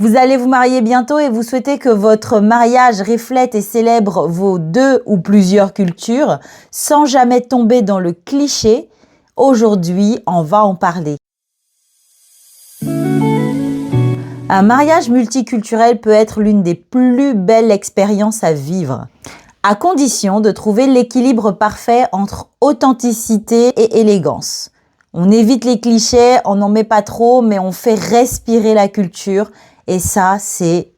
Vous allez vous marier bientôt et vous souhaitez que votre mariage reflète et célèbre vos 2 ou plusieurs cultures sans jamais tomber dans le cliché. Aujourd'hui, on va en parler. Un mariage multiculturel peut être l'une des plus belles expériences à vivre, à condition de trouver l'équilibre parfait entre authenticité et élégance. On évite les clichés, on n'en met pas trop, mais on fait respirer la culture et ça, c'est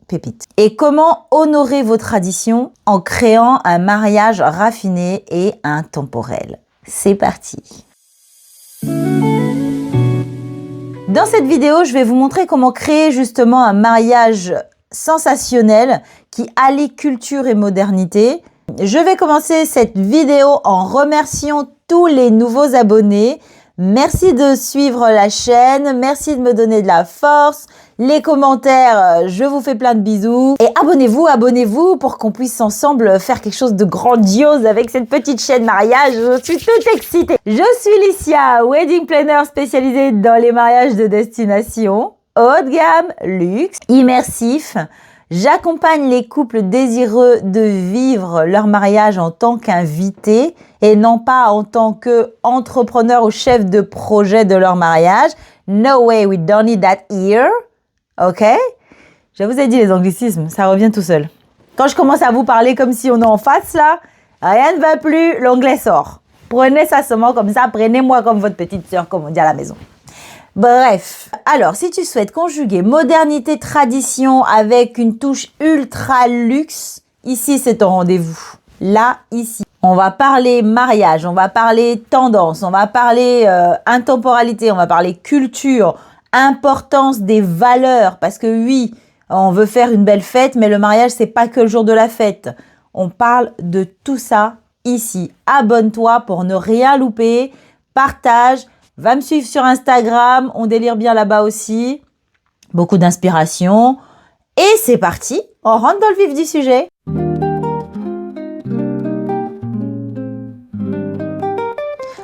pépite. Et comment honorer vos traditions en créant un mariage raffiné et intemporel? C'est parti! Dans cette vidéo, je vais vous montrer comment créer justement un mariage sensationnel qui allie culture et modernité. Je vais commencer cette vidéo en remerciant tous les nouveaux abonnés. Merci de suivre la chaîne, merci de me donner de la force. Les commentaires, je vous fais plein de bisous. Et abonnez-vous pour qu'on puisse ensemble faire quelque chose de grandiose avec cette petite chaîne mariage. Je suis toute excitée. Je suis Licia, wedding planner spécialisée dans les mariages de destination, haut de gamme, luxe, immersif. J'accompagne les couples désireux de vivre leur mariage en tant qu'invités et non pas en tant qu'entrepreneur ou chef de projet de leur mariage. No way, we don't need that here. Ok? Je vous ai dit les anglicismes, ça revient tout seul. Quand je commence à vous parler comme si on est en face là, rien ne va plus, l'anglais sort. Prenez ça seulement comme ça, prenez-moi comme votre petite sœur, comme on dit à la maison. Bref, alors si tu souhaites conjuguer modernité, tradition avec une touche ultra luxe, ici c'est ton rendez-vous. Là, ici. On va parler mariage, on va parler tendance, on va parler intemporalité, on va parler culture, importance des valeurs. Parce que oui, on veut faire une belle fête, mais le mariage, c'est pas que le jour de la fête. On parle de tout ça ici. Abonne-toi pour ne rien louper, partage. Va me suivre sur Instagram, on délire bien là-bas aussi. Beaucoup d'inspiration. Et c'est parti, on rentre dans le vif du sujet.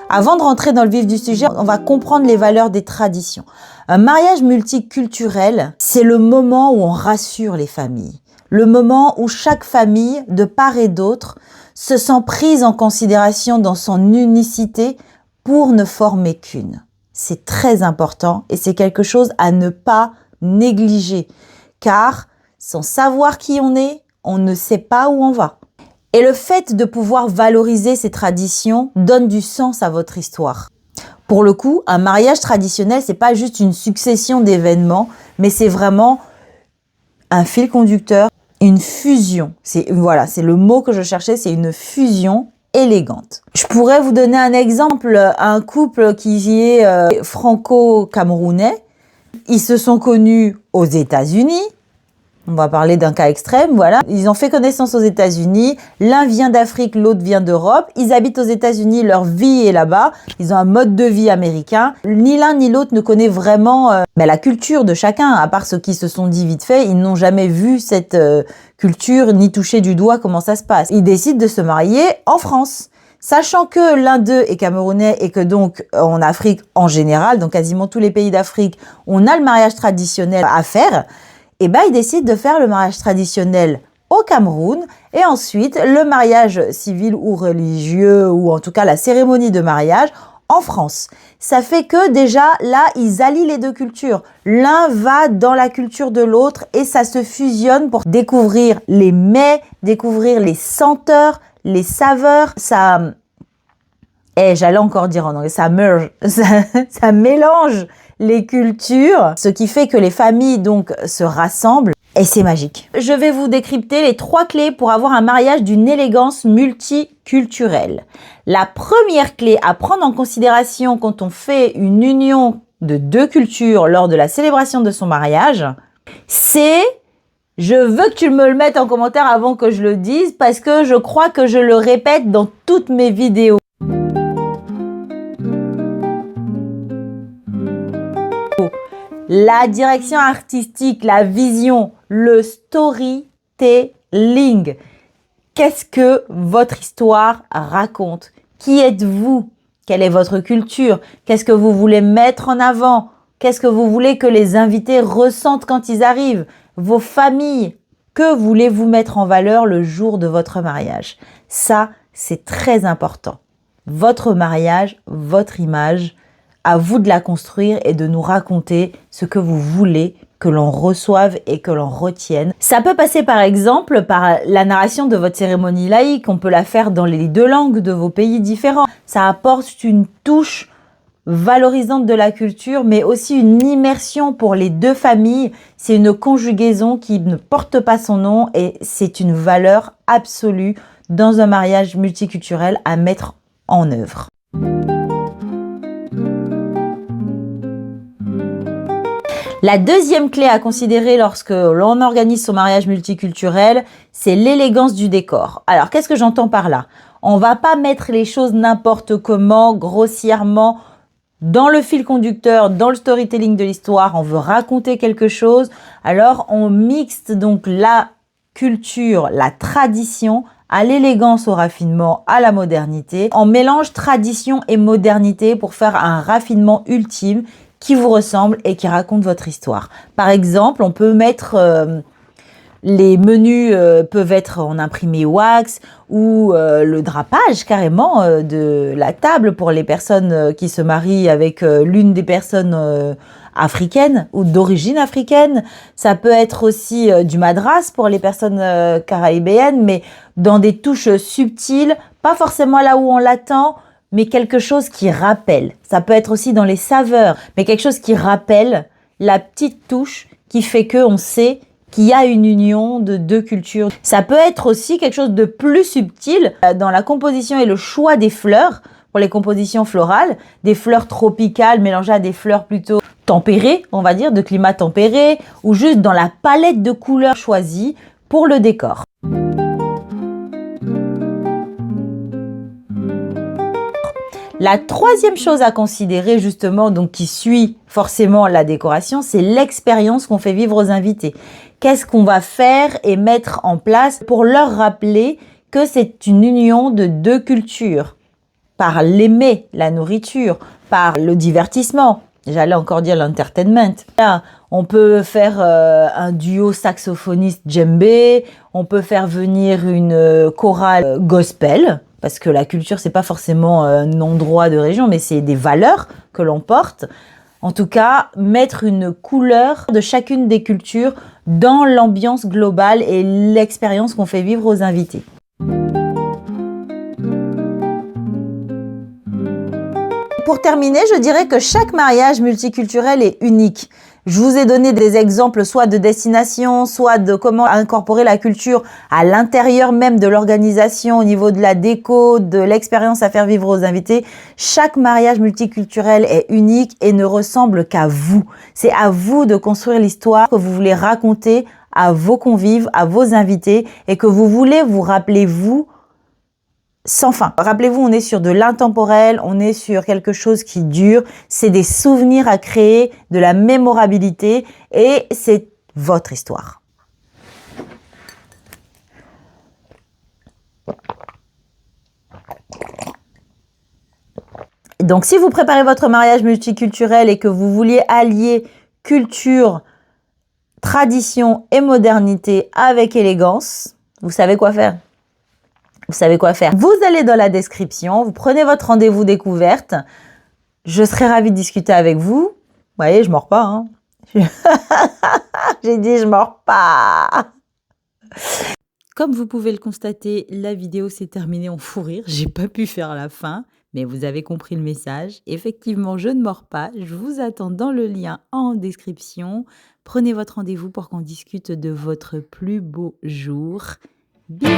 Avant de rentrer dans le vif du sujet, on va comprendre les valeurs des traditions. Un mariage multiculturel, c'est le moment où on rassure les familles. Le moment où chaque famille, de part et d'autre, se sent prise en considération dans son unicité pour ne former qu'une. C'est très important et c'est quelque chose à ne pas négliger, car sans savoir qui on ne sait pas où on va. Et le fait de pouvoir valoriser ces traditions donne du sens à votre histoire. Pour le coup, un mariage traditionnel, c'est pas juste une succession d'événements, mais c'est vraiment un fil conducteur, une fusion. C'est le mot que je cherchais, c'est une fusion élégante. Je pourrais vous donner un exemple, un couple qui est franco-camerounais. Ils se sont connus aux États-Unis. On va parler d'un cas extrême, voilà. Ils ont fait connaissance aux États-Unis. L'un vient d'Afrique, l'autre vient d'Europe. Ils habitent aux États-Unis, leur vie est là-bas. Ils ont un mode de vie américain. Ni l'un ni l'autre ne connaît vraiment la culture de chacun. À part ceux qui se sont dit vite fait, ils n'ont jamais vu cette culture ni touché du doigt comment ça se passe. Ils décident de se marier en France. Sachant que l'un d'eux est camerounais et que donc en Afrique en général, dans quasiment tous les pays d'Afrique, on a le mariage traditionnel à faire. Et ils décident de faire le mariage traditionnel au Cameroun et ensuite le mariage civil ou religieux ou en tout cas la cérémonie de mariage en France. Ça fait que déjà là, ils allient les deux cultures. L'un va dans la culture de l'autre et ça se fusionne pour découvrir les mets, découvrir les senteurs, les saveurs. J'allais encore dire en anglais, ça merge, ça mélange les cultures, ce qui fait que les familles donc se rassemblent et c'est magique. Je vais vous décrypter les 3 clés pour avoir un mariage d'une élégance multiculturelle. La première clé à prendre en considération quand on fait une union de 2 cultures lors de la célébration de son mariage, c'est, je veux que tu me le mettes en commentaire avant que je le dise parce que je crois que je le répète dans toutes mes vidéos. La direction artistique, la vision, le storytelling. Qu'est-ce que votre histoire raconte? Qui êtes-vous? Quelle est votre culture? Qu'est-ce que vous voulez mettre en avant? Qu'est-ce que vous voulez que les invités ressentent quand ils arrivent? Vos familles. Que voulez-vous mettre en valeur le jour de votre mariage? Ça, c'est très important. Votre mariage, votre image, à vous de la construire et de nous raconter ce que vous voulez que l'on reçoive et que l'on retienne. Ça peut passer par exemple par la narration de votre cérémonie laïque. On peut la faire dans les 2 langues de vos pays différents. Ça apporte une touche valorisante de la culture, mais aussi une immersion pour les 2 familles. C'est une conjugaison qui ne porte pas son nom et c'est une valeur absolue dans un mariage multiculturel à mettre en œuvre. La deuxième clé à considérer lorsque l'on organise son mariage multiculturel, c'est l'élégance du décor. Alors, qu'est-ce que j'entends par là? On va pas mettre les choses n'importe comment, grossièrement, dans le fil conducteur, dans le storytelling de l'histoire. On veut raconter quelque chose. Alors, on mixte donc la culture, la tradition, à l'élégance, au raffinement, à la modernité. On mélange tradition et modernité pour faire un raffinement ultime qui vous ressemble et qui raconte votre histoire. Par exemple, on peut mettre les menus peuvent être en imprimé wax ou le drapage carrément de la table pour les personnes qui se marient avec l'une des personnes africaines ou d'origine africaine. Ça peut être aussi du madras pour les personnes caribéennes, mais dans des touches subtiles, pas forcément là où on l'attend, mais quelque chose qui rappelle. Ça peut être aussi dans les saveurs, mais quelque chose qui rappelle la petite touche qui fait qu'on sait qu'il y a une union de 2 cultures. Ça peut être aussi quelque chose de plus subtil dans la composition et le choix des fleurs, pour les compositions florales, des fleurs tropicales mélangées à des fleurs plutôt tempérées, on va dire, de climat tempéré, ou juste dans la palette de couleurs choisies pour le décor. La troisième chose à considérer justement, donc qui suit forcément la décoration, c'est l'expérience qu'on fait vivre aux invités. Qu'est-ce qu'on va faire et mettre en place pour leur rappeler que c'est une union de 2 cultures, par l'aimer, la nourriture, par le divertissement. J'allais encore dire l'entertainment. Là, on peut faire un duo saxophoniste djembé, on peut faire venir une chorale gospel, parce que la culture, c'est pas forcément un endroit de région, mais c'est des valeurs que l'on porte. En tout cas, mettre une couleur de chacune des cultures dans l'ambiance globale et l'expérience qu'on fait vivre aux invités. Pour terminer, je dirais que chaque mariage multiculturel est unique. Je vous ai donné des exemples soit de destination, soit de comment incorporer la culture à l'intérieur même de l'organisation, au niveau de la déco, de l'expérience à faire vivre aux invités. Chaque mariage multiculturel est unique et ne ressemble qu'à vous. C'est à vous de construire l'histoire que vous voulez raconter à vos convives, à vos invités et que vous voulez vous rappeler vous sans fin. Rappelez-vous, on est sur de l'intemporel, on est sur quelque chose qui dure, c'est des souvenirs à créer, de la mémorabilité et c'est votre histoire. Donc, si vous préparez votre mariage multiculturel et que vous vouliez allier culture, tradition et modernité avec élégance, vous savez quoi faire. Vous savez quoi faire. Vous allez dans la description, vous prenez votre rendez-vous découverte. Je serai ravie de discuter avec vous. Vous voyez, je mords pas. Hein. J'ai dit, je mords pas. Comme vous pouvez le constater, la vidéo s'est terminée en fou rire. J'ai pas pu faire la fin, mais vous avez compris le message. Effectivement, je ne mords pas. Je vous attends dans le lien en description. Prenez votre rendez-vous pour qu'on discute de votre plus beau jour. Bisous.